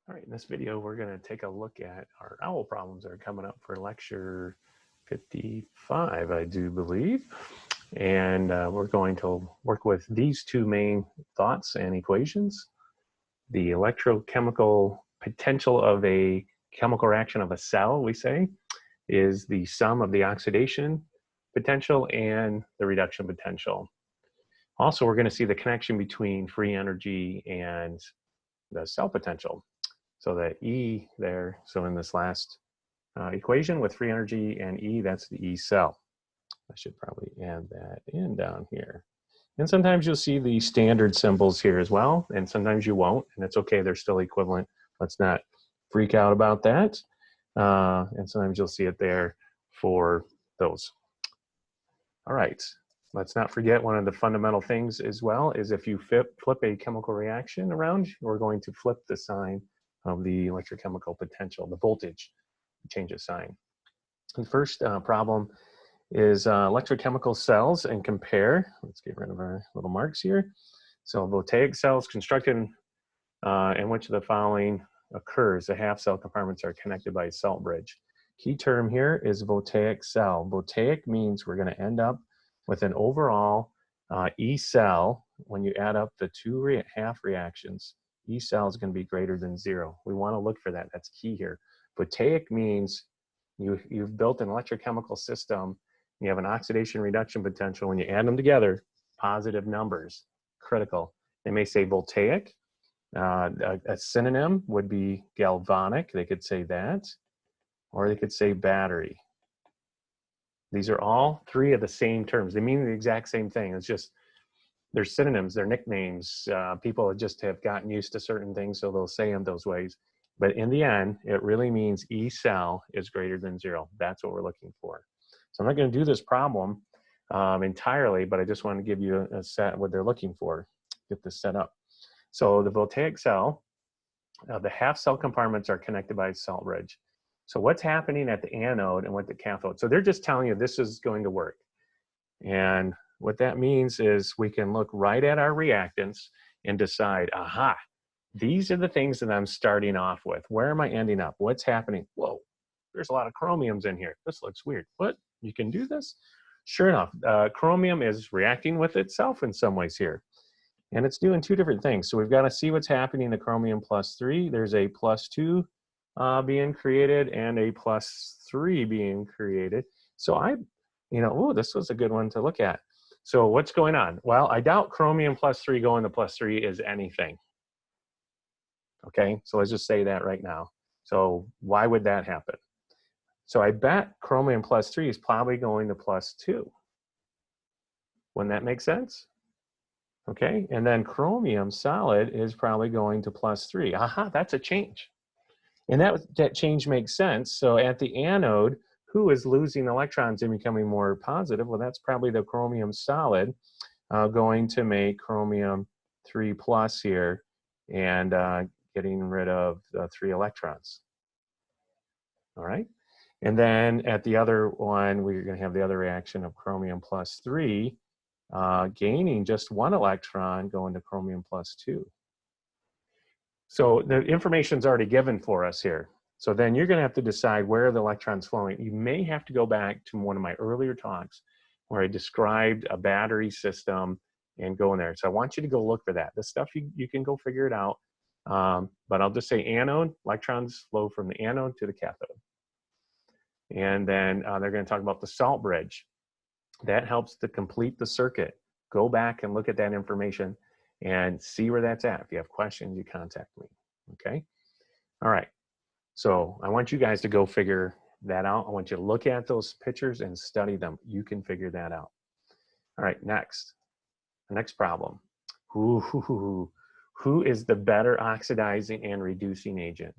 All right, in this video, we're going to take a look at our OWL problems that are coming up for lecture 55, I do believe. And we're going to work with these two main thoughts and equations. The electrochemical potential of a chemical reaction of a cell, we say, is the sum of the oxidation potential and the reduction potential. Also, we're going to see the connection between free energy and the cell potential. So that E there, so in this last equation with free energy and E, that's the E cell. I should probably add that in down here. And sometimes you'll see the standard symbols here as well, and sometimes you won't, and it's okay, they're still equivalent. Let's not freak out about that. And sometimes you'll see it there for those. All right, let's not forget one of the fundamental things as well is if you flip a chemical reaction around, we're going to flip the sign of the electrochemical potential, the voltage, change of sign. The first problem is electrochemical cells and compare. Let's get rid of our little marks here. So Voltaic cells constructed in which of the following occurs. The half cell compartments are connected by a salt bridge. Key term here is Voltaic cell. Voltaic means we're going to end up with an overall E cell when you add up the two half reactions. E cell is going to be greater than 0. We want to look for that. That's key here. Voltaic means you've built an electrochemical system. You have an oxidation reduction potential. When you add them together, positive numbers, critical. They may say voltaic. A synonym would be galvanic. They could say that. Or they could say battery. These are all three of the same terms. They mean the exact same thing. It's just they're synonyms, they're nicknames. People just have gotten used to certain things, so they'll say them those ways. But in the end, it really means E cell is greater than 0. That's what we're looking for. So I'm not going to do this problem entirely, but I just want to give you a set what they're looking for. Get this set up. So the Voltaic cell, the half cell compartments are connected by a salt bridge. So what's happening at the anode and what the cathode? So they're just telling you this is going to work. And what that means is we can look right at our reactants and decide, aha, these are the things that I'm starting off with. Where am I ending up? What's happening? Whoa, there's a lot of chromiums in here. This looks weird. What? You can do this? Sure enough, chromium is reacting with itself in some ways here. And it's doing two different things. So we've got to see what's happening to chromium +3. There's a +2 being created and a +3 being created. So oh, this was a good one to look at. So what's going on? Well, I doubt chromium +3 going to +3 is anything. Okay, so let's just say that right now. So why would that happen? So I bet chromium +3 is probably going to +2. Wouldn't that make sense? Okay, and then chromium solid is probably going to +3. Aha, that's a change. And that change makes sense. So at the anode, who is losing electrons and becoming more positive? Well, that's probably the chromium solid going to make chromium 3+ here and getting rid of the 3 electrons. All right. And then at the other one, we're going to have the other reaction of chromium +3 gaining just 1 electron going to chromium +2. So the information's already given for us here. So then you're going to have to decide where the electron's flowing. You may have to go back to one of my earlier talks where I described a battery system and go in there. So I want you to go look for that. This stuff, you can go figure it out. But I'll just say anode, electrons flow from the anode to the cathode. And then they're going to talk about the salt bridge. That helps to complete the circuit. Go back and look at that information and see where that's at. If you have questions, you contact me, okay? All right, so I want you guys to go figure that out. I want you to look at those pictures and study them. You can figure that out. All right, next, the next problem. Who is the better oxidizing and reducing agent?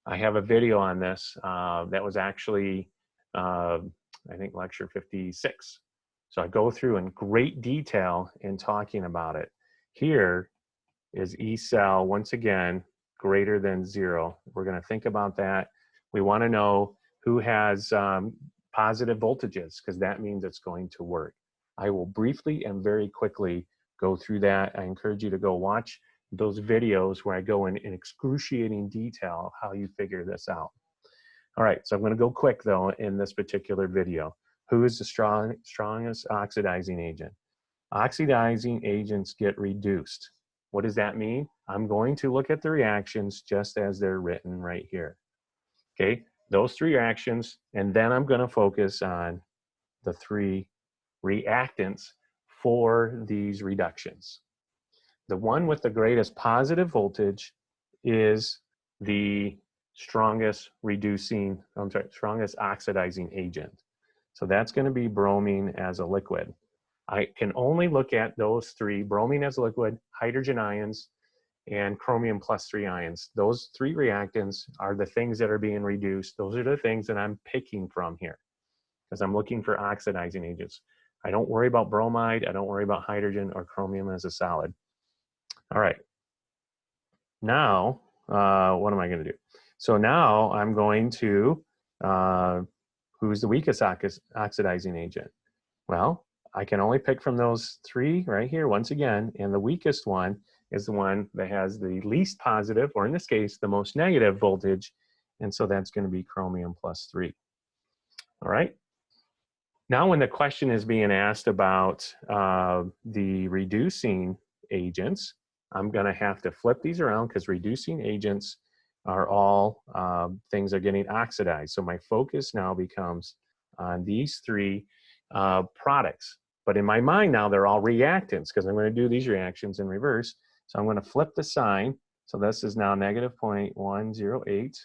I have a video on this that was actually, I think, lecture 56. So I go through in great detail in talking about it. Here is E cell, once again, greater than 0. We're going to think about that. We want to know who has positive voltages, because that means it's going to work. I will briefly and very quickly go through that. I encourage you to go watch those videos where I go in excruciating detail of how you figure this out. All right, so I'm going to go quick though in this particular video. Who is the strongest oxidizing agent? Oxidizing agents get reduced. What does that mean? I'm going to look at the reactions just as they're written right here. Okay, those three reactions, and then I'm going to focus on the three reactants for these reductions. The one with the greatest positive voltage is the strongest strongest oxidizing agent. So that's going to be bromine as a liquid. I can only look at those three: bromine as a liquid, hydrogen ions, and chromium +3 ions. Those three reactants are the things that are being reduced. Those are the things that I'm picking from here because I'm looking for oxidizing agents. I don't worry about bromide, I don't worry about hydrogen or chromium as a solid. All right, now what am I going to do? So now I'm going to, who's the weakest oxidizing agent? Well, I can only pick from those three right here once again, and the weakest one is the one that has the least positive, or in this case, the most negative voltage, and so that's going to be chromium +3. All right. Now when the question is being asked about the reducing agents, I'm going to have to flip these around because reducing agents are all things are getting oxidized. So my focus now becomes on these three products. But in my mind now, they're all reactants because I'm going to do these reactions in reverse. So I'm going to flip the sign. So this is now negative 0.108,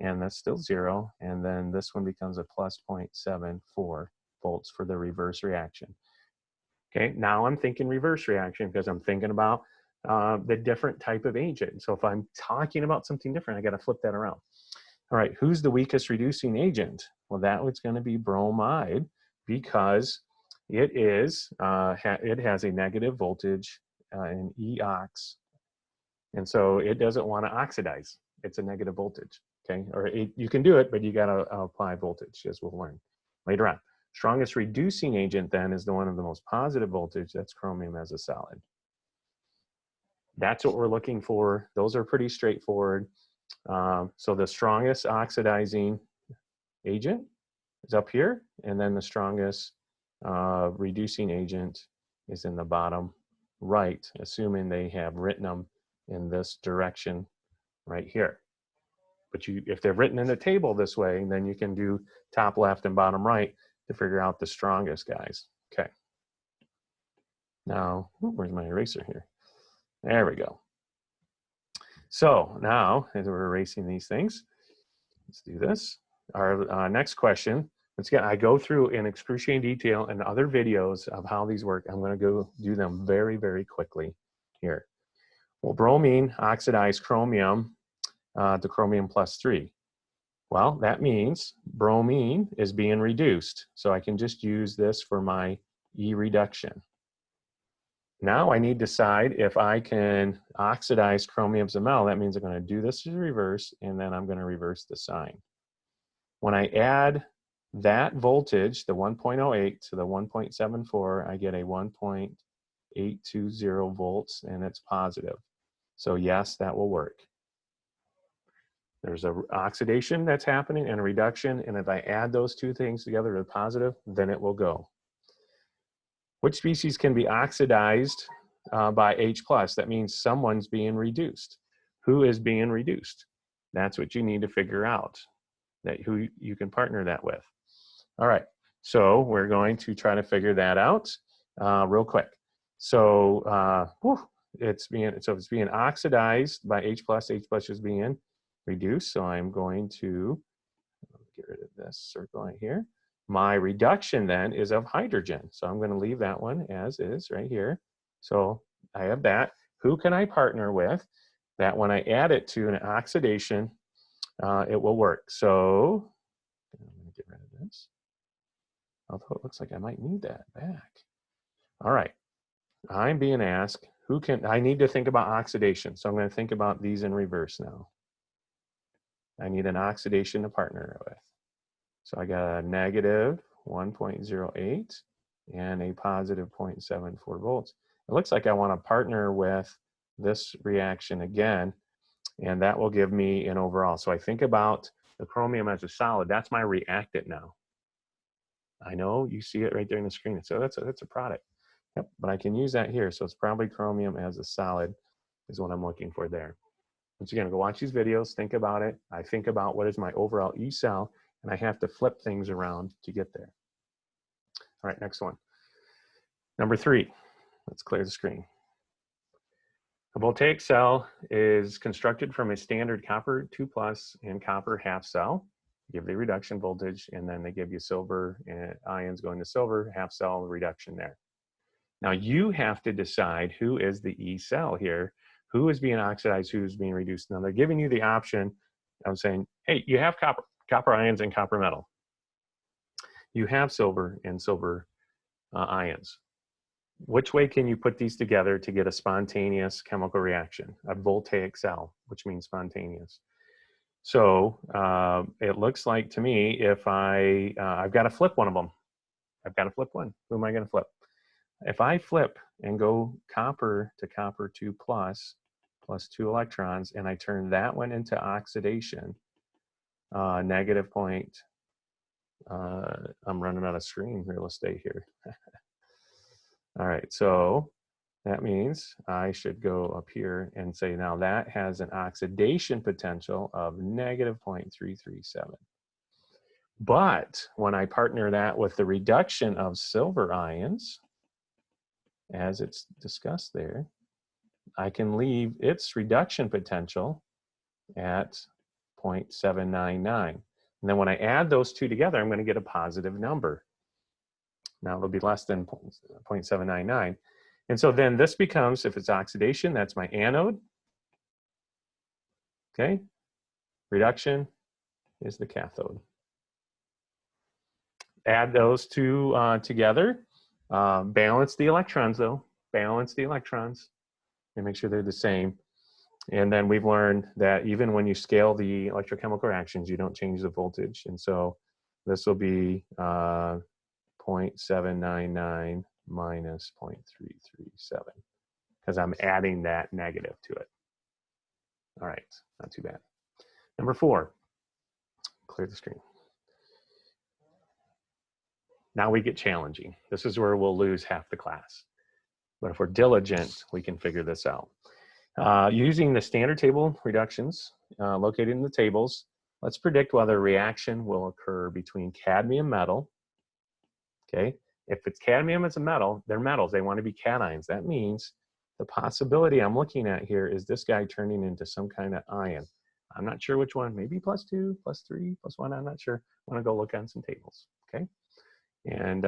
and that's still 0. And then this one becomes a plus 0.74 volts for the reverse reaction. Okay, now I'm thinking reverse reaction because I'm thinking about the different type of agent. So if I'm talking about something different, I got to flip that around. All right, who's the weakest reducing agent? Well, that was going to be bromide because it has a negative voltage in E-ox, and so it doesn't want to oxidize. It's a negative voltage. Okay, or you can do it, but you got to apply voltage, as we'll learn later on. Strongest reducing agent then is the one of the most positive voltage. That's chromium as a solid. That's what we're looking for. Those are pretty straightforward. So the strongest oxidizing agent is up here, and then the strongest reducing agent is in the bottom right, assuming they have written them in this direction right here. But if they're written in the table this way, then you can do top left and bottom right to figure out the strongest guys. Okay. Now, where's my eraser here? There we go. So now, as we're erasing these things, let's do this. Our next question, I go through in excruciating detail in other videos of how these work. I'm going to go do them very, very quickly here. Well, bromine oxidized chromium to chromium +3. Well, that means bromine is being reduced. So I can just use this for my E reduction. Now I need to decide if I can oxidize chromium to mel. That means I'm going to do this in reverse, and then I'm going to reverse the sign. When I add that voltage, the 1.08 to the 1.74, I get a 1.820 volts, and it's positive. So yes, that will work. There's an oxidation that's happening and a reduction, and if I add those two things together to the positive, then it will go. Which species can be oxidized by H+? That means someone's being reduced. Who is being reduced? That's what you need to figure out, who you can partner that with. All right, so we're going to try to figure that out real quick. So it's being oxidized by H+. H+ is being reduced. So I'm going to get rid of this circle right here. My reduction then is of hydrogen. So I'm going to leave that one as is right here. So I have that. Who can I partner with? That when I add it to an oxidation, it will work. So I'm going to get rid of this. Although it looks like I might need that back. All right. I'm being asked, I need to think about oxidation. So I'm going to think about these in reverse now. I need an oxidation to partner with. So I got a negative 1.08 and a positive 0.74 volts. It looks like I want to partner with this reaction again, and that will give me an overall. So I think about the chromium as a solid. That's my reactant now. I know you see it right there in the screen. So that's a product. Yep, but I can use that here. So it's probably chromium as a solid is what I'm looking for there. Once again, go watch these videos, think about it. I think about what is my overall E cell, and I have to flip things around to get there. All right, next one. Number 3, let's clear the screen. A voltaic cell is constructed from a standard copper 2+ and copper half cell. Give the reduction voltage, and then they give you silver and ions going to silver, half cell reduction there. Now you have to decide who is the E cell here, who is being oxidized, who is being reduced. Now they're giving you the option of saying, hey, you have copper ions and copper metal. You have silver and silver ions. Which way can you put these together to get a spontaneous chemical reaction, a voltaic cell, which means spontaneous? So it looks like to me if I've got to flip one of them. I've got to flip one. Who am I going to flip? If I flip and go copper to copper 2+ plus 2 electrons, and I turn that one into oxidation, negative point, I'm running out of screen real estate here. All right, so that means I should go up here and say, now that has an oxidation potential of negative 0.337. But when I partner that with the reduction of silver ions, as it's discussed there, I can leave its reduction potential at 0.799. And then when I add those two together, I'm going to get a positive number. Now it'll be less than 0.799. And so then this becomes, if it's oxidation, that's my anode. Okay. Reduction is the cathode. Add those two together. Balance the electrons though. Balance the electrons and make sure they're the same. And then we've learned that even when you scale the electrochemical reactions, you don't change the voltage. And so this will be 0.799 minus 0.337 because I'm adding that negative to it. All right, not too bad. Number 4, clear the screen. Now we get challenging. This is where we'll lose half the class. But if we're diligent, we can figure this out. Using the standard table reductions located in the tables, let's predict whether a reaction will occur between cadmium metal. Okay, if it's cadmium, it's a metal, they're metals, they want to be cations. That means the possibility I'm looking at here is this guy turning into some kind of ion. I'm not sure which one, maybe +2, +3, +1, I'm not sure. I want to go look on some tables, okay? And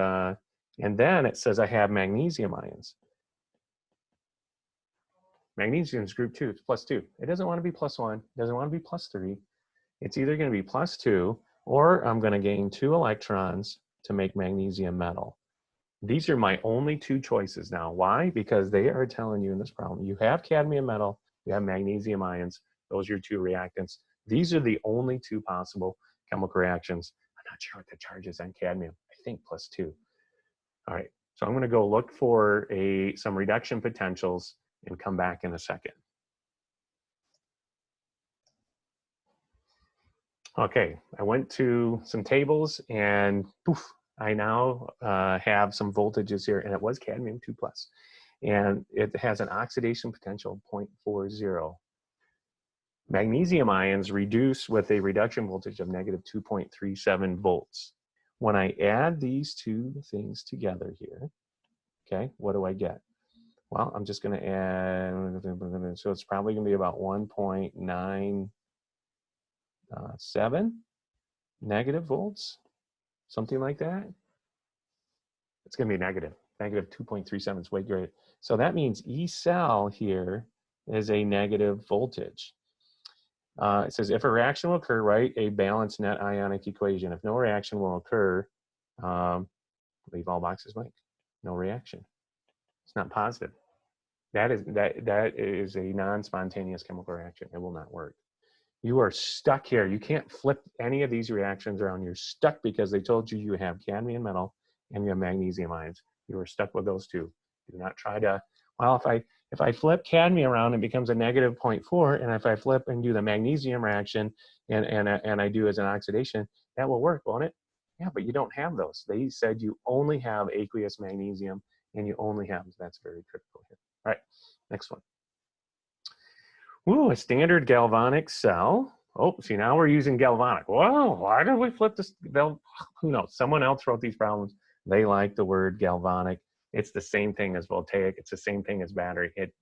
then it says I have magnesium ions. Magnesium is group 2, it's +2. It doesn't want to be +1, it doesn't want to be +3. It's either going to be +2 or I'm going to gain 2 electrons to make magnesium metal. These are my only 2 choices now. Why? Because they are telling you in this problem, you have cadmium metal, you have magnesium ions, those are your 2 reactants. These are the only 2 possible chemical reactions. I'm not sure what the charge is on cadmium, I think +2. All right, so I'm gonna go look for some reduction potentials and come back in a second. Okay, I went to some tables and poof, I now have some voltages here, and it was cadmium 2+. And it has an oxidation potential of 0.40. Magnesium ions reduce with a reduction voltage of negative 2.37 volts. When I add these 2 things together here, okay, what do I get? Well, I'm just going to add, so it's probably going to be about 1.97 negative volts, something like that. It's going to be negative 2.37 is way greater. So that means E cell here is a negative voltage. It says if a reaction will occur, write a balanced net ionic equation. If no reaction will occur, leave all boxes blank. No reaction. It's not positive. That is a non-spontaneous chemical reaction. It will not work. You are stuck here. You can't flip any of these reactions around. You're stuck because they told you you have cadmium metal and you have magnesium ions. You are stuck with those 2. Do not try to, well, If I flip cadmium around, it becomes a negative 0.4, and if I flip and do the magnesium reaction and I do as an oxidation, that will work, won't it? Yeah, but you don't have those. They said you only have aqueous magnesium, and you only have, that's very critical here. All right, next one. Ooh, a standard galvanic cell. Oh, see, now we're using galvanic. Well, why did we flip this? Who knows? Someone else wrote these problems. They like the word galvanic. It's the same thing as voltaic. It's the same thing as battery. It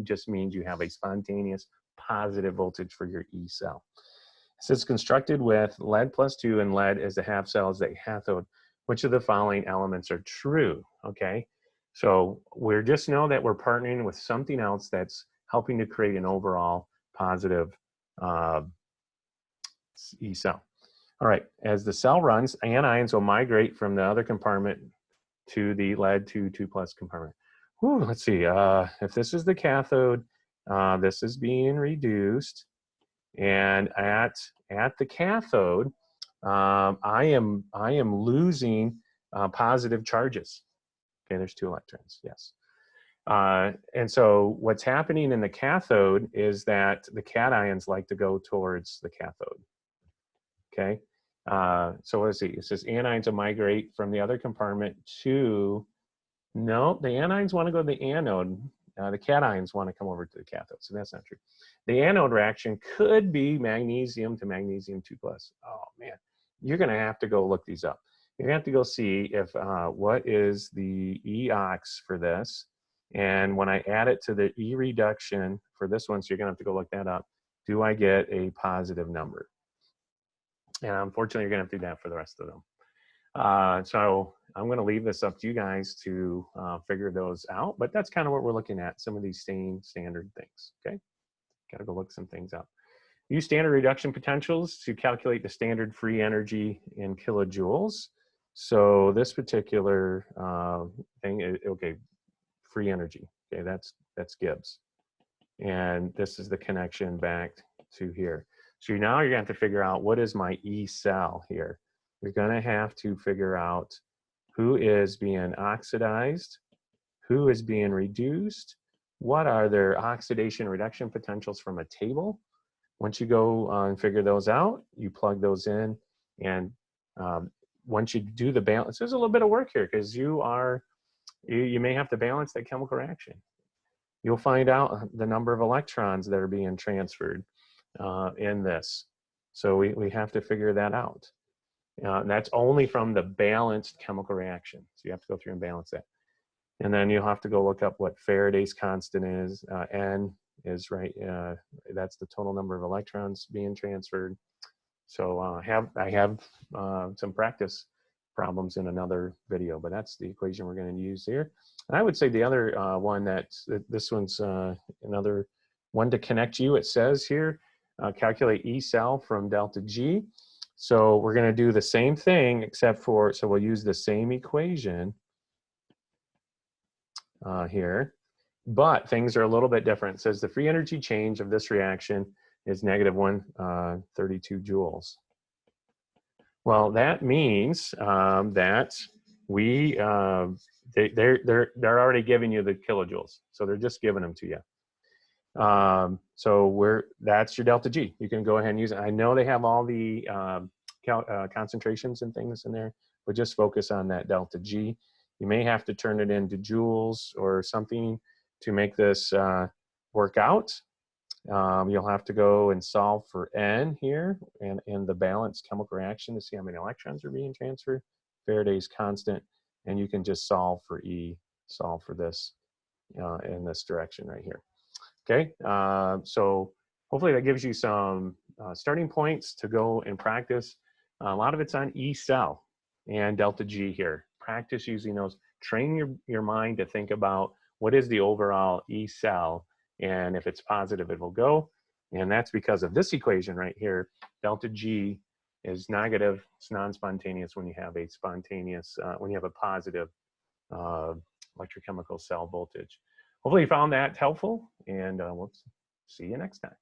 just means you have a spontaneous positive voltage for your E cell. It says constructed with lead +2 and lead as the half cell as the cathode. Which of the following elements are true? Okay, so we just know that we're partnering with something else that's helping to create an overall positive E cell. All right, as the cell runs, anions will migrate from the other compartment to the lead 2+ compartment. Whew, let's see, if this is the cathode, this is being reduced, and at the cathode, I am losing positive charges. Okay, there's 2 electrons, yes. And so what's happening in the cathode is that the cations like to go towards the cathode. Okay, so let's see, it says anions will migrate from the other compartment to, no, the anions want to go to the anode. The cations want to come over to the cathode, so that's not true. The anode reaction could be magnesium to magnesium 2+. Oh man, you're going to have to go look these up. You're going to have to go see if what is the E-ox for this, and when I add it to the E reduction for this one, so you're going to have to go look that up, do I get a positive number? And unfortunately, you're going to have to do that for the rest of them. So I'm going to leave this up to you guys to figure those out, but that's kind of what we're looking at, some of these same standard things, okay? Got to go look some things up. Use standard reduction potentials to calculate the standard free energy in kilojoules. So this particular thing, okay, free energy, okay, that's Gibbs. And this is the connection back to here. So now you're going to have to figure out what is my E cell here. You're going to have to figure out who is being oxidized, who is being reduced, what are their oxidation reduction potentials from a table. Once you go and figure those out, you plug those in, and once you do the balance, there's a little bit of work here because you may have to balance that chemical reaction. You'll find out the number of electrons that are being transferred in this. So we have to figure that out. And that's only from the balanced chemical reaction. So you have to go through and balance that. And then you'll have to go look up what Faraday's constant is. N is right, that's the total number of electrons being transferred. So I have some practice problems in another video, but that's the equation we're going to use here. And I would say the other one this one's another one to connect you. It says here, calculate E cell from delta G. So we're going to do the same thing except for, so we'll use the same equation here, but things are a little bit different. It says the free energy change of this reaction is negative 132 joules. Well, that means that they're already giving you the kilojoules, so they're just giving them to you. So that's your delta G. You can go ahead and use it. I know they have all the concentrations and things in there, but just focus on that delta G. You may have to turn it into joules or something to make this work out. You'll have to go and solve for N here and the balanced chemical reaction to see how many electrons are being transferred, Faraday's constant, and you can just solve for E, solve for this in this direction right here. Okay, so hopefully that gives you some starting points to go and practice. A lot of it's on E cell and delta G here. Practice using those. Train your mind to think about what is the overall E cell, and if it's positive, it will go. And that's because of this equation right here. Delta G is negative. It's non-spontaneous when you have a spontaneous, when you have a positive electrochemical cell voltage. Hopefully you found that helpful, and we'll see you next time.